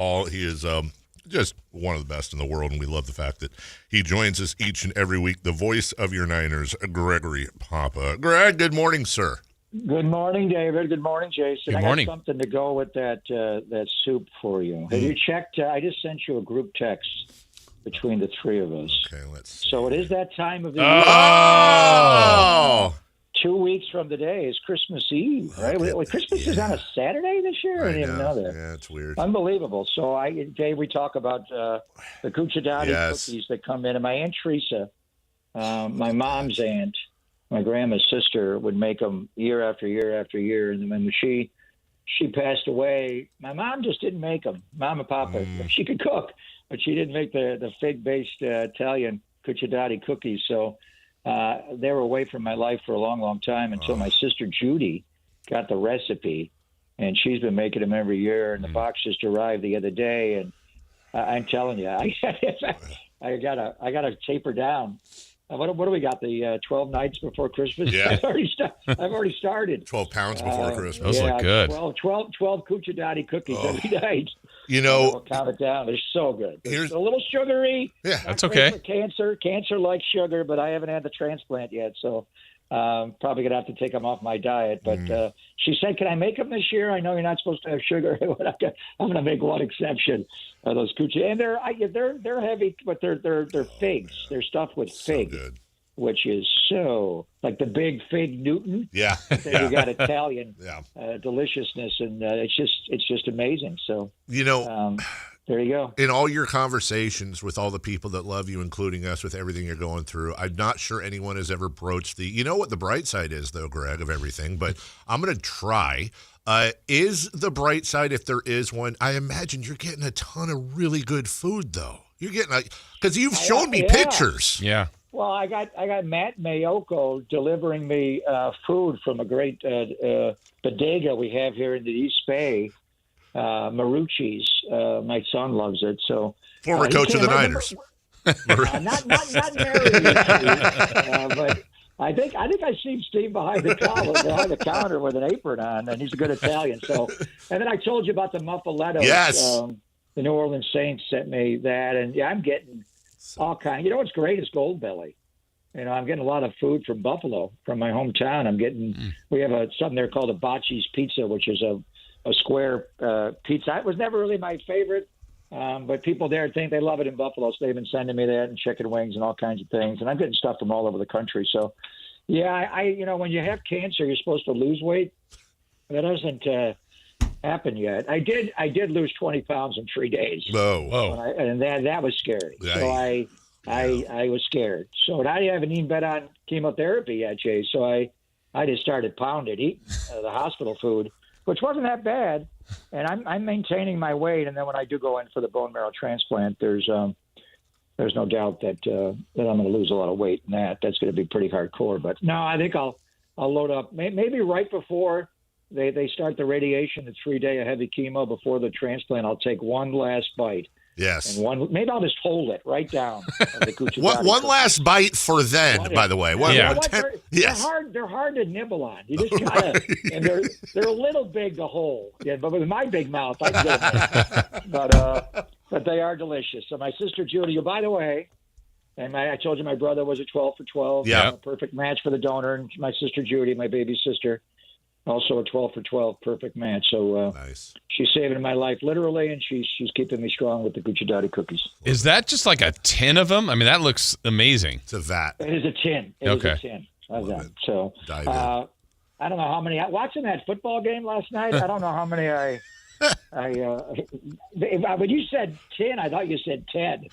He is just one of the best in the world, and we love the fact that he joins us each and every week. The voice of your Niners, Gregory Papa. Greg, good morning, sir. Good morning, David. Good morning, Jason. Good morning. I got something to go with that soup for you. Have you checked? I just sent you a group text between the three of us. Okay, let's see. So it is that time of the year. Oh! 2 weeks from today is Christmas Eve, right? Christmas is on a Saturday this year? I didn't even know that. Yeah, it's weird. Unbelievable. So, Dave, we talk about the cucciadati cookies that come in. And my Aunt Teresa, my mom's aunt, my grandma's sister, would make them year after year after year. And then when she passed away, my mom just didn't make them. Mom and Papa, she could cook, but she didn't make the fig-based Italian cucciadati cookies. So they were away from my life for a long, long time until my sister Judy got the recipe, and she's been making them every year. And the box just arrived the other day, and I'm telling you, I gotta taper down. What do we got? The 12 nights before Christmas? Yeah. I've already started. 12 pounds before Christmas. Those look good. 12 cucciadati cookies every night. You know, we'll count it down. They're so good. Here's- It's a little sugary. Yeah, that's Not great okay. for cancer. Cancer likes sugar, but I haven't had the transplant yet, so probably going to have to take them off my diet. But she said, can I make them this year? I know you're not supposed to have sugar. I'm going to make one exception. Those coochie. And they're heavy, but they're figs. They're stuffed with figs. good. Which is so like the big fig Newton. Yeah. Then you got Italian Yeah. deliciousness, and it's just amazing. So You know, there you go. in all your conversations with all the people that love you, including us, with everything you're going through, I'm not sure anyone has ever broached you know what the bright side is, though, Greg, of everything, but I'm going to try. Is the bright side, if there is one, I imagine you're getting a ton of really good food, though. You're getting, because you've shown me pictures. Yeah. Well, I got Matt Mayoko delivering me food from a great bodega we have here in the East Bay, Marucci's. My son loves it. So Former coach of the Niners. Not married, but I think I seen Steve behind the counter with an apron on, and he's a good Italian. So, and then I told you about the Muffalettos. Yes. The New Orleans Saints sent me that, and I'm getting all kinds. You know what's great is Gold Belly. You know, I'm getting a lot of food from Buffalo, from my hometown. I'm getting. We have something there called a Bocce's Pizza, which is a square pizza. It was never really my favorite, but people there think they love it in Buffalo, so they've been sending me that and chicken wings and all kinds of things. And I'm getting stuff from all over the country. So, yeah, I when you have cancer, you're supposed to lose weight. That doesn't happen yet. I did lose 20 pounds in 3 days. Whoa. And that was scary. Yeah. So I was scared. So I haven't even been on chemotherapy yet, Jay. So I just started eating the hospital food, which wasn't that bad. And I'm maintaining my weight. And then when I do go in for the bone marrow transplant, there's no doubt that I'm going to lose a lot of weight. And that's going to be pretty hardcore. But no, I think I'll load up maybe right before they start the radiation, the 3-day of heavy chemo before the transplant. I'll take one last bite. Yes. And maybe I'll just hold it right down. One last bite for then, by the way. They're hard to nibble on. You just gotta, and they're a little big to hold. Yeah, but with my big mouth, I can get them. But they are delicious. So my sister Judy, who, by the way, and I told you my brother was a 12 for 12. Yeah. A perfect match for the donor. And my sister Judy, my baby sister, also a 12 for 12, perfect match. So nice. She's saving my life literally, and she's keeping me strong with the cucciadati cookies. Is that just like a tin of them? I mean, that looks amazing. It's a vat. It is a tin. It is a tin of them. So I don't know how many. Watching that football game last night, I don't know how many when you said 10, I thought you said 10.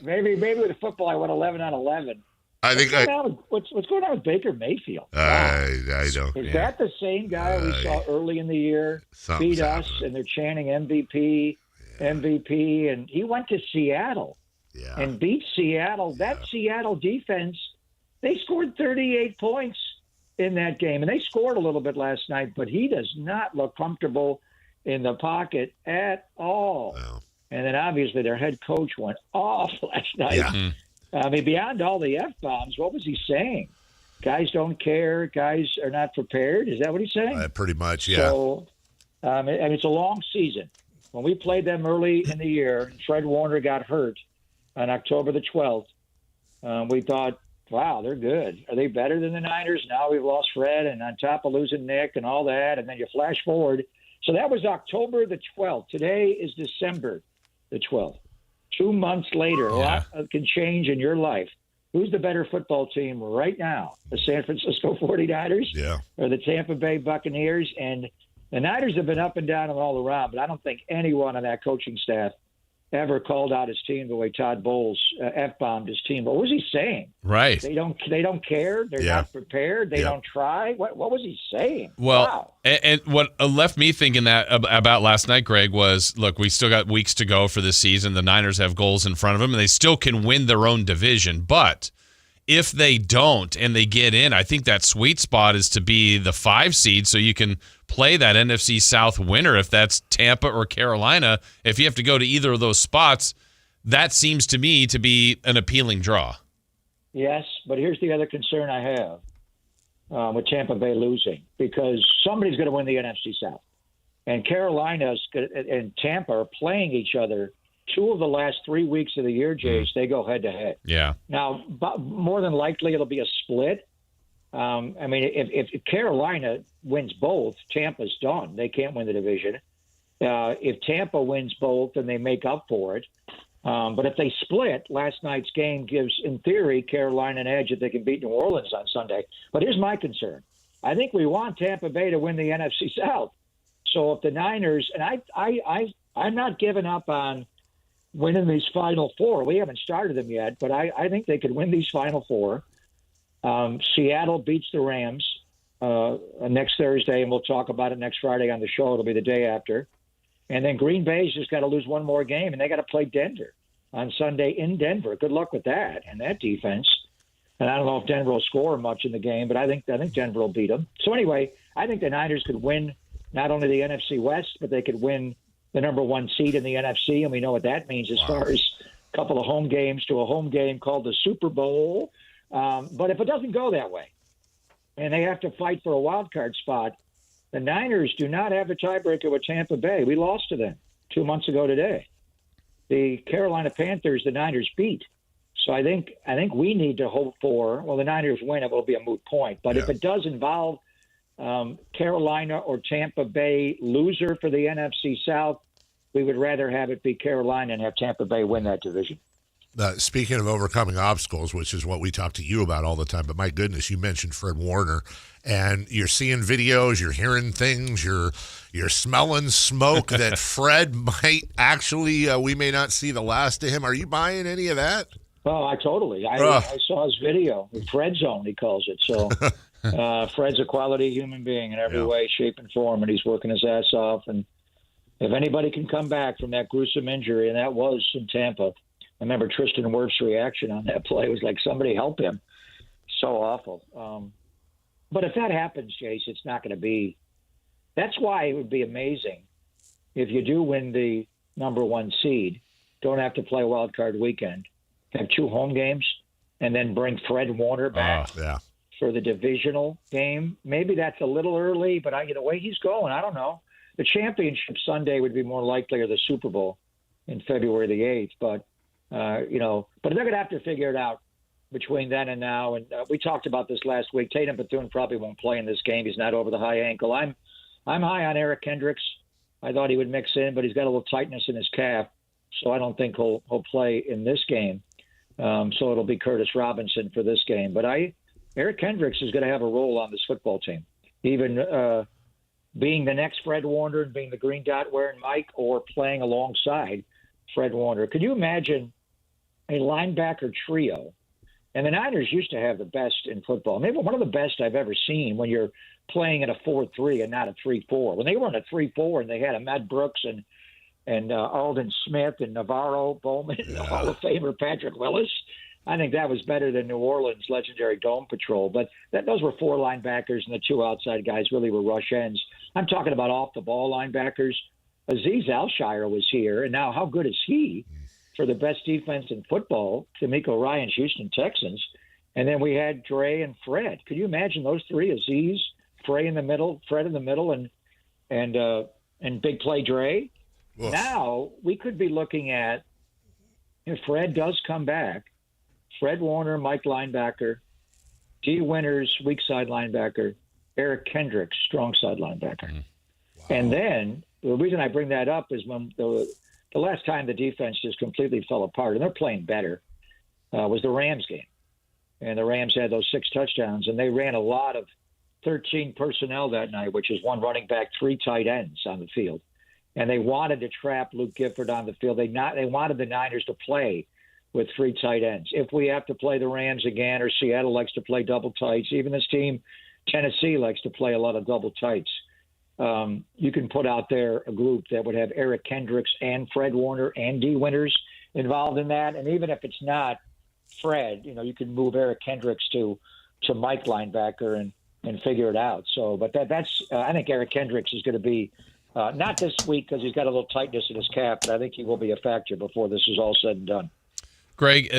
maybe with football I went 11 on 11. What's going on with Baker Mayfield? I don't. Is that the same guy we saw early in the year beat us, and they're chanting MVP, MVP, and he went to Seattle and beat Seattle. That Seattle defense, they scored 38 points in that game, and they scored a little bit last night, but he does not look comfortable in the pocket at all. Wow. And then obviously their head coach went off last night. Yeah. I mean, beyond all the F-bombs, what was he saying? Guys don't care. Guys are not prepared. Is that what he's saying? Pretty much, yeah. So, and it's a long season. When we played them early in the year, and Fred Warner got hurt on October the 12th, we thought, wow, they're good. Are they better than the Niners? Now we've lost Fred, and on top of losing Nick and all that, and then you flash forward. So that was October the 12th. Today is December the 12th. 2 months later, a lot can change in your life. Who's the better football team right now? The San Francisco 49ers or the Tampa Bay Buccaneers? And the Niners have been up and down and all around, but I don't think anyone on that coaching staff ever called out his team the way Todd Bowles F-bombed his team. What was he saying? Right. They don't care. They're not prepared. They don't try. What was he saying? Well, wow. And what left me thinking that about last night, Greg, was, look, we still got weeks to go for this season. The Niners have goals in front of them, and they still can win their own division. But if they don't and they get in, I think that sweet spot is to be the 5 seed, so you can play that NFC South winner if that's Tampa or Carolina. If you have to go to either of those spots, that seems to me to be an appealing draw. Yes, but here's the other concern I have with Tampa Bay losing, because somebody's going to win the NFC South. And Carolina and Tampa are playing each other 2 of the last 3 weeks of the year, Jace. They go head-to-head. Yeah. Now, more than likely it'll be a split. I mean, if Carolina wins both, Tampa's done. They can't win the division. If Tampa wins both, then they make up for it. But if they split, last night's game gives, in theory, Carolina an edge if they can beat New Orleans on Sunday. But here's my concern. I think we want Tampa Bay to win the NFC South. So if the Niners, and I'm not giving up on winning these Final Four. We haven't started them yet, but I think they could win these Final Four. Seattle beats the Rams next Thursday, and we'll talk about it next Friday on the show. It'll be the day after. And then Green Bay's just got to lose one more game, and they got to play Denver on Sunday in Denver. Good luck with that and that defense. And I don't know if Denver will score much in the game, but I think Denver will beat them. So anyway, I think the Niners could win not only the NFC West, but they could win the number 1 seed in the NFC, and we know what that means as far as a couple of home games to a home game called the Super Bowl. But if it doesn't go that way, and they have to fight for a wild card spot, the Niners do not have the tiebreaker with Tampa Bay. We lost to them 2 months ago today. The Carolina Panthers, the Niners beat. So I think we need to hope for, well, the Niners win, it will be a moot point. But if it does involve Carolina or Tampa Bay loser for the NFC South, we would rather have it be Carolina and have Tampa Bay win that division. Speaking of overcoming obstacles, which is what we talk to you about all the time, but my goodness, you mentioned Fred Warner, and you're seeing videos, you're hearing things, you're smelling smoke that Fred might actually, we may not see the last of him. Are you buying any of that? Oh, I totally. I saw his video, Fred Zone, he calls it. So Fred's a quality human being in every way, shape, and form, and he's working his ass off. And if anybody can come back from that gruesome injury, and that was in Tampa, I remember Tristan Wirf's reaction on that play was like, somebody help him. So awful. But if that happens, Jace, it's not going to be – that's why it would be amazing if you do win the number 1 seed, don't have to play wild card weekend, have 2 home games, and then bring Fred Warner back for the divisional game. Maybe that's a little early, but the way he's going, I don't know. The championship Sunday would be more likely, or the Super Bowl in February the 8th. But, but they're going to have to figure it out between then and now. And we talked about this last week. Tatum Bethune probably won't play in this game. He's not over the high ankle. I'm high on Eric Kendricks. I thought he would mix in, but he's got a little tightness in his calf, so I don't think he'll play in this game. So it'll be Curtis Robinson for this game. But Eric Kendricks is going to have a role on this football team, even being the next Fred Warner and being the green dot wearing Mike, or playing alongside Fred Warner. Could you imagine a linebacker trio? And the Niners used to have the best in football. Maybe one of the best I've ever seen when you're playing in a 4-3 and not a 3-4. When they were in a 3-4 and they had Ahmed Brooks and Alden Smith and Navarro Bowman, and Hall of Famer Patrick Willis, I think that was better than New Orleans' legendary Dome Patrol. But those were 4 linebackers, and the 2 outside guys really were rush ends. I'm talking about off-the-ball linebackers. Azeez Alshire was here, and now how good is he for the best defense in football, D'Amico Ryan's Houston Texans? And then we had Dre and Fred. Could you imagine those 3, Azeez, Fred in the middle, and and big play Dre. Oof. Now we could be looking at, if Fred does come back, Fred Warner, Mike linebacker, D. Winters, weak side linebacker, Eric Kendricks, strong side linebacker. Wow. And then the reason I bring that up is when the last time the defense just completely fell apart, and they're playing better, was the Rams game. And the Rams had those 6 touchdowns, and they ran a lot of 13 personnel that night, which is 1 running back, 3 tight ends on the field. And they wanted to trap Luke Gifford on the field. They wanted the Niners to play with 3 tight ends. If we have to play the Rams again, or Seattle likes to play double tights, even this team, Tennessee, likes to play a lot of double tights. You can put out there a group that would have Eric Kendricks and Fred Warner and D. Winters involved in that. And even if it's not Fred, you can move Eric Kendricks to Mike linebacker and figure it out. So, but that's I think Eric Kendricks is going to be not this week because he's got a little tightness in his calf, but I think he will be a factor before this is all said and done. Greg,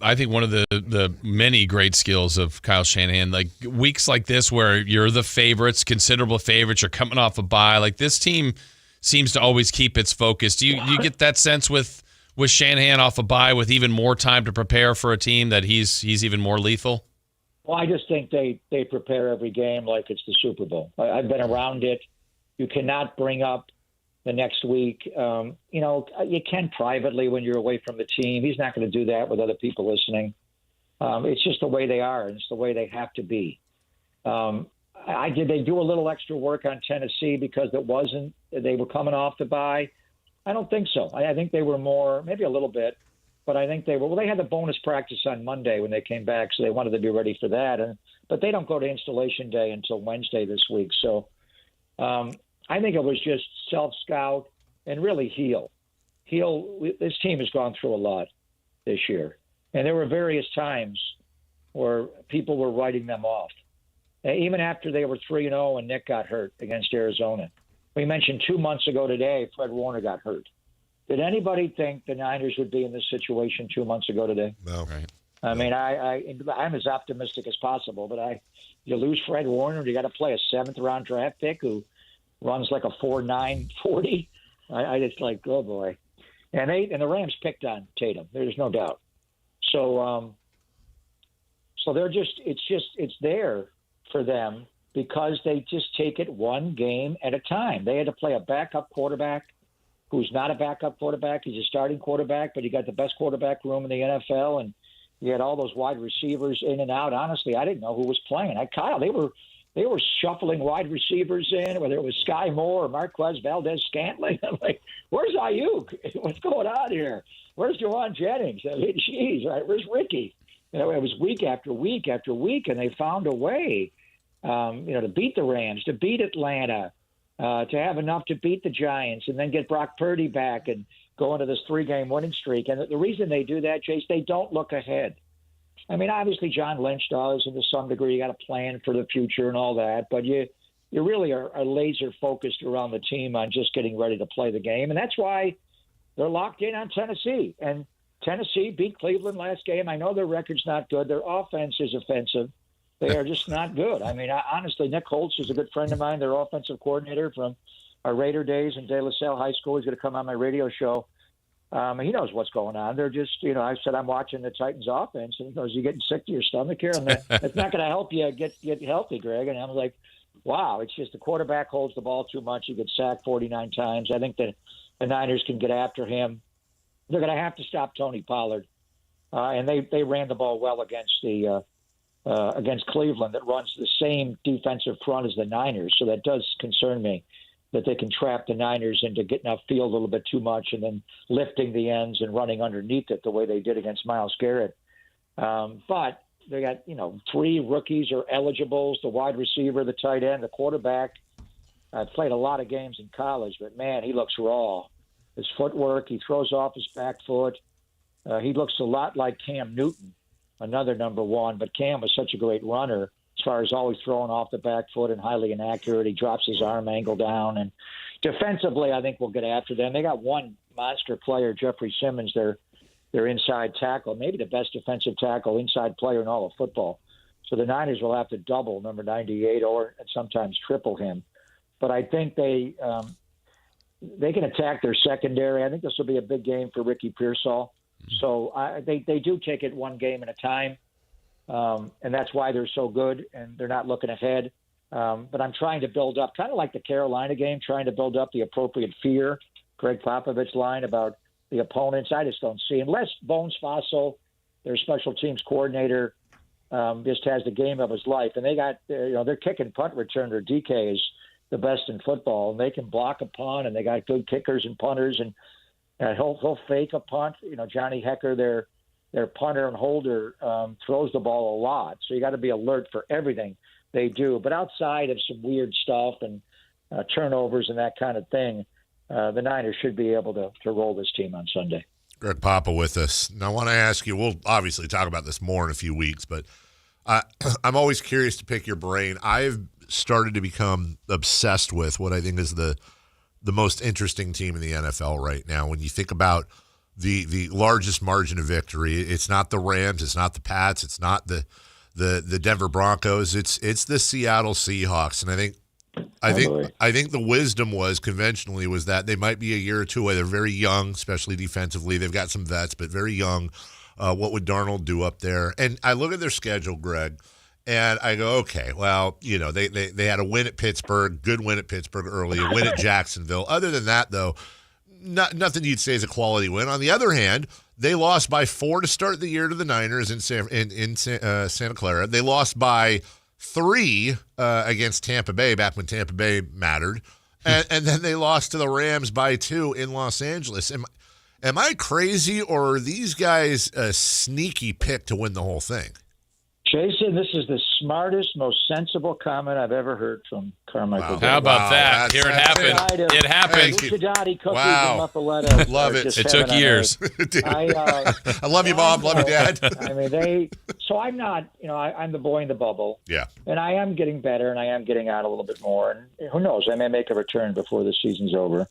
I think one of the many great skills of Kyle Shanahan, like weeks like this where you're the favorites, considerable favorites, you're coming off a bye, like this team seems to always keep its focus. Do you get that sense with Shanahan off a bye with even more time to prepare for a team that he's even more lethal? Well, I just think they prepare every game like it's the Super Bowl. I've been around it. You cannot bring up the next week. You can privately when you're away from the team. He's not going to do that with other people listening. It's just the way they are, and it's the way they have to be. Did they do a little extra work on Tennessee because they were coming off the bye? I don't think so. I think they were more, maybe a little bit, but I think they had the bonus practice on Monday when they came back, so they wanted to be ready for that. But they don't go to installation day until Wednesday this week. So I think it was just self-scout and really heal. This team has gone through a lot this year. And there were various times where people were writing them off. Even after they were 3-0 and Nick got hurt against Arizona. We mentioned 2 months ago today, Fred Warner got hurt. Did anybody think the Niners would be in this situation 2 months ago today? No. Right. I mean, I'm as optimistic as possible, but you lose Fred Warner, you got to play a 7th-round draft pick who runs like a 4.9 40. I just like, oh boy. And the Rams picked on Tatum. There's no doubt. So it's there for them because they just take it one game at a time. They had to play a backup quarterback who's not a backup quarterback. He's a starting quarterback, but he got the best quarterback room in the NFL, and you had all those wide receivers in and out. Honestly, I didn't know who was playing. Kyle, they were shuffling wide receivers in, whether it was Sky Moore or Marquez Valdez-Scantling. I'm like, where's Ayuk? What's going on here? Where's Jawan Jennings? I mean, geez, right? Where's Ricky? It was week after week after week, and they found a way, to beat the Rams, to beat Atlanta, to have enough to beat the Giants, and then get Brock Purdy back and go into this 3-game winning streak. And the reason they do that, Chase, they don't look ahead. I mean, obviously John Lynch does, and to some degree you got to plan for the future and all that, but you really are laser focused around the team on just getting ready to play the game, and that's why they're locked in on Tennessee. And Tennessee beat Cleveland last game. I know their record's not good. Their offense is offensive. They are just not good. I mean, honestly, Nick Holtz is a good friend of mine, their offensive coordinator from our Raider days in De La Salle High School. He's going to come on my radio show. He knows what's going on. They're just, I said I'm watching the Titans offense, and he goes, "You getting sick to your stomach here?" And it's not going to help you get healthy, Greg. And I'm like, wow, it's just the quarterback holds the ball too much. He gets sacked 49 times. I think that the Niners can get after him. They're going to have to stop Tony Pollard, and they ran the ball well against Cleveland that runs the same defensive front as the Niners. So that does concern me, that they can trap the Niners into getting upfield a little bit too much and then lifting the ends and running underneath it the way they did against Myles Garrett. But they got, 3 rookies are eligibles, the wide receiver, the tight end, the quarterback. I've played a lot of games in college, but, man, he looks raw. His footwork, he throws off his back foot. He looks a lot like Cam Newton, another number 1. But Cam was such a great runner as far as always throwing off the back foot and highly inaccurate. He drops his arm angle down. And defensively, I think we'll get after them. They got one monster player, Jeffrey Simmons, their inside tackle, maybe the best defensive tackle, inside player in all of football. So the Niners will have to double number 98 or sometimes triple him. But I think they they can attack their secondary. I think this will be a big game for Ricky Pearsall. So they do take it one game at a time, and that's why they're so good, and they're not looking ahead. But I'm trying to build up, kind of like the Carolina game, trying to build up the appropriate fear. Greg Popovich's line about the opponents, I just don't see. Unless Bones Fossil, their special teams coordinator, just has the game of his life. And they got, their kick and punt returner, DK, is the best in football. And they can block a punt, and they got good kickers and punters. And he'll fake a punt. Johnny Hecker, their punter and holder, throws the ball a lot. So you got to be alert for everything they do. But outside of some weird stuff and turnovers and that kind of thing, the Niners should be able to roll this team on Sunday. Greg Papa with us. Now, I want to ask you, we'll obviously talk about this more in a few weeks, but I'm always curious to pick your brain. I've started to become obsessed with what I think is the most interesting team in the NFL right now. When you think about the largest margin of victory, it's not the Rams, it's not the Pats, it's not the Denver Broncos, it's the Seattle Seahawks. And I think the wisdom conventionally was that they might be a year or two away. They're very young, especially defensively. They've got some vets, but very young. What would Darnold do up there? And I look at their schedule, Greg, and I go, okay, well, they had a win at Pittsburgh, good win at Pittsburgh early, a win at Jacksonville. Other than that, though, nothing you'd say is a quality win. On the other hand, they lost by 4 to start the year to the Niners in Santa Clara. They lost by 3 against Tampa Bay back when Tampa Bay mattered. And then they lost to the Rams by 2 in Los Angeles. Am I crazy, or are these guys a sneaky pick to win the whole thing? Jason, this is the smartest, most sensible comment I've ever heard from Carmichael. Wow. How about that? Here it happened. It happened. Love it. It took years. I love you, Mom. Love you, Dad. I mean, so I'm not, I'm the boy in the bubble. Yeah. And I am getting better, and I am getting out a little bit more. And who knows? I may make a return before the season's over.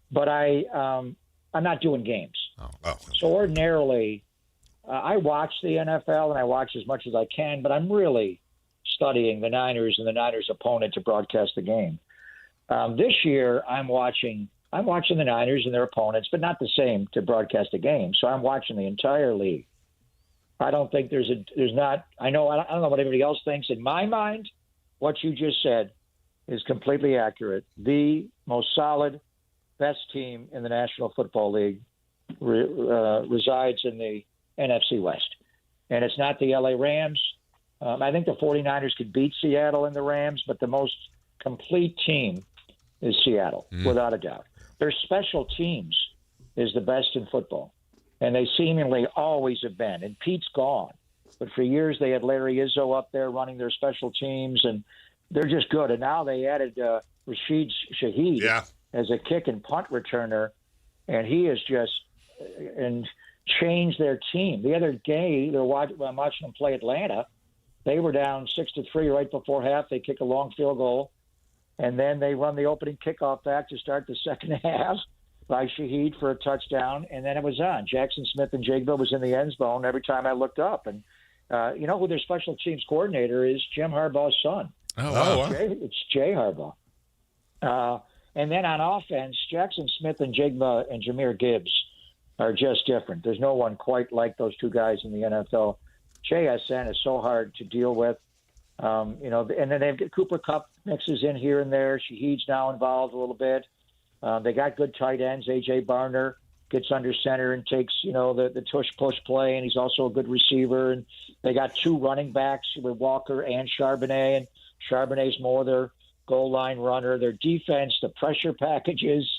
But I'm not doing games. Oh. So ordinarily, I watch the NFL, and I watch as much as I can, but I'm really studying the Niners and the Niners' opponent to broadcast the game. This year, I'm watching the Niners and their opponents, but not the same to broadcast a game. So I'm watching the entire league. I don't think I don't know what everybody else thinks. In my mind, what you just said is completely accurate. The most solid, best team in the National Football League resides in the NFC West. And it's not the LA Rams. I think the 49ers could beat Seattle and the Rams, but the most complete team is Seattle, without a doubt. Their special teams is the best in football, and they seemingly always have been. And Pete's gone, but for years they had Larry Izzo up there running their special teams, and they're just good. And now they added Rashid Shaheed as a kick and punt returner, and he is just and changed their team. The other day, I'm watching them play Atlanta. They were down 6-3 right before half. They kick a long field goal, and then they run the opening kickoff back to start the second half by Shaheed for a touchdown, and then it was on. Jackson Smith-Njigba was in the end zone every time I looked up. And you know who their special teams coordinator is? Jim Harbaugh's son. Oh, wow. It's Jay Harbaugh. And then on offense, Jackson Smith-Njigba and Jahmyr Gibbs are just different. There's no one quite like those two guys in the NFL. JSN is so hard to deal with. And then they've got Cooper Kupp mixes in here and there. Shaheed's now involved a little bit. They got good tight ends. A.J. Barner gets under center and takes, the tush-push play, and he's also a good receiver. And they got 2 running backs with Walker and Charbonnet, and Charbonnet's more their goal line runner. Their defense, the pressure packages,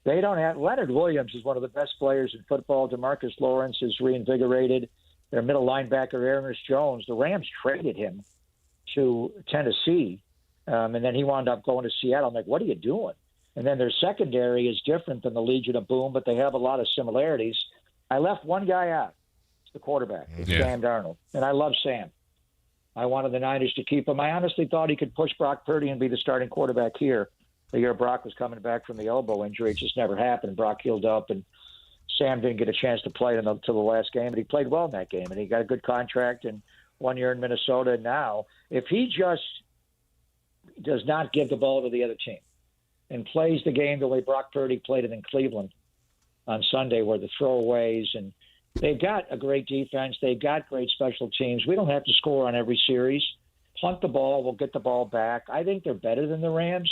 they don't have – Leonard Williams is one of the best players in football. DeMarcus Lawrence is reinvigorated. Their middle linebacker, Ernest Jones, the Rams traded him to Tennessee, and then he wound up going to Seattle. I'm like, what are you doing? And then their secondary is different than the Legion of Boom, but they have a lot of similarities. I left one guy out. It's the quarterback. It's Sam Darnold. And I love Sam. I wanted the Niners to keep him. I honestly thought he could push Brock Purdy and be the starting quarterback here. The year Brock was coming back from the elbow injury, it just never happened. Brock healed up, and Sam didn't get a chance to play until the last game, but he played well in that game, and he got a good contract and 1 year in Minnesota. And now, if he just does not give the ball to the other team, and plays the game the way Brock Purdy played it in Cleveland on Sunday, where the throwaways, and they've got a great defense. They've got great special teams. We don't have to score on every series. Punt the ball. We'll get the ball back. I think they're better than the Rams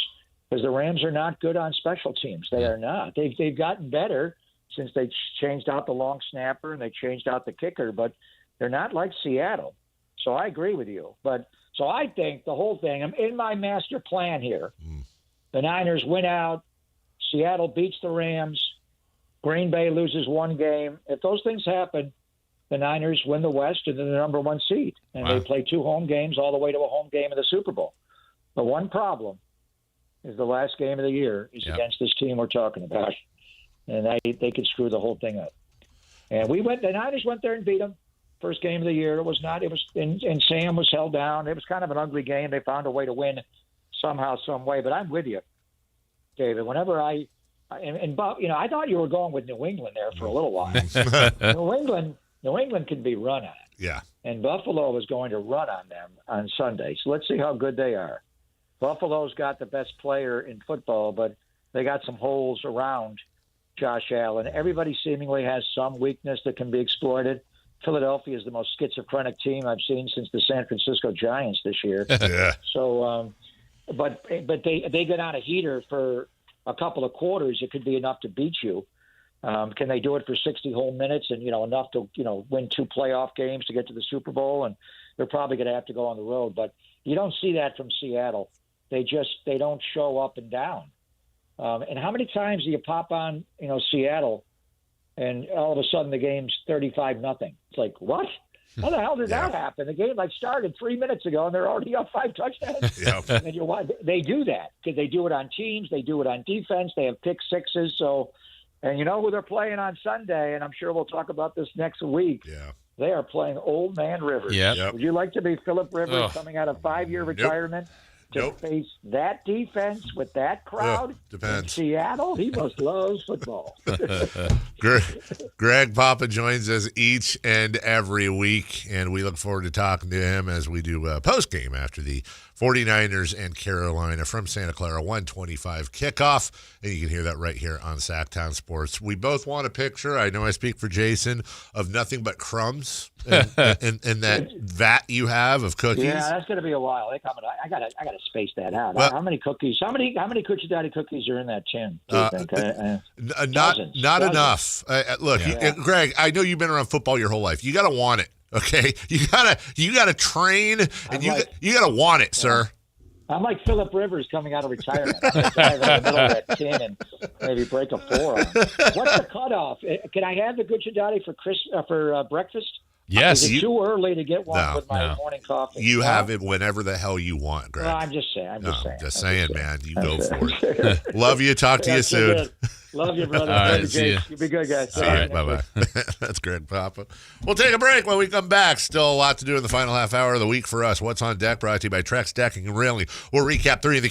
because the Rams are not good on special teams. They are not. They've gotten better since they changed out the long snapper and they changed out the kicker, but they're not like Seattle. So I agree with you. So I think the whole thing, I'm in my master plan here. The Niners win out. Seattle beats the Rams. Green Bay loses one game. If those things happen, the Niners win the West and they're the number one seed. And they play 2 home games all the way to a home game of the Super Bowl. The one problem is the last game of the year is against this team we're talking about. And they could screw the whole thing up. And the Niners went there and beat them. First game of the year. And Sam was held down. It was kind of an ugly game. They found a way to win somehow, some way. But I'm with you, David. Whenever I thought you were going with New England there for a little while. New England can be run on. Yeah. And Buffalo is going to run on them on Sunday. So let's see how good they are. Buffalo's got the best player in football, but they got some holes around Josh Allen. Everybody seemingly has some weakness that can be exploited. Philadelphia is the most schizophrenic team I've seen since the San Francisco Giants this year. Yeah. So, but they get on a heater for a couple of quarters. It could be enough to beat you. Can they do it for 60 whole minutes and enough to win 2 playoff games to get to the Super Bowl? And they're probably going to have to go on the road. But you don't see that from Seattle. They don't show up and down. And how many times do you pop on Seattle? And all of a sudden the game's 35-0. It's like, what? How the hell did that happen? The game started 3 minutes ago, and they're already up 5 touchdowns. Yeah. And they do that because they do it on teams. They do it on defense. They have pick sixes. So, and you know who they're playing on Sunday, and I'm sure we'll talk about this next week. Yeah. They are playing Old Man Rivers. Yep. Would you like to be Phillip Rivers coming out of 5-year retirement? To face that defense with that crowd in Seattle? He must love football. Greg Papa joins us each and every week, and we look forward to talking to him as we do post-game after the 49ers and Carolina from Santa Clara 125 kickoff, and you can hear that right here on Sactown Sports. We both want a picture, I know I speak for Jason, of nothing but crumbs in that vat you have of cookies. Yeah, that's going to be a while. I got to space that out. Well, how many cookies? How many Coochie Daddy cookies are in that tin? Not enough. Look, Greg, I know you've been around football your whole life. You got to want it. Okay, you gotta train, and you gotta want it, sir. I'm like Phillip Rivers coming out of retirement. I'm gonna dive in the middle of that tin and maybe break a forearm. What's the cutoff? Can I have the Coochie Daddy for breakfast? Yes. Is it too early to get one with my morning coffee? You have it whenever the hell you want, Greg. No, I'm just saying. I'm just saying, man. You go for it. Love you. Talk to you soon. Love you, brother. All right, see you. You be good, guys. All right, bye-bye. That's Greg Papa. We'll take a break when we come back. Still a lot to do in the final half hour of the week for us. What's on deck? Brought to you by Trex Decking and Railing. We'll recap 3 of the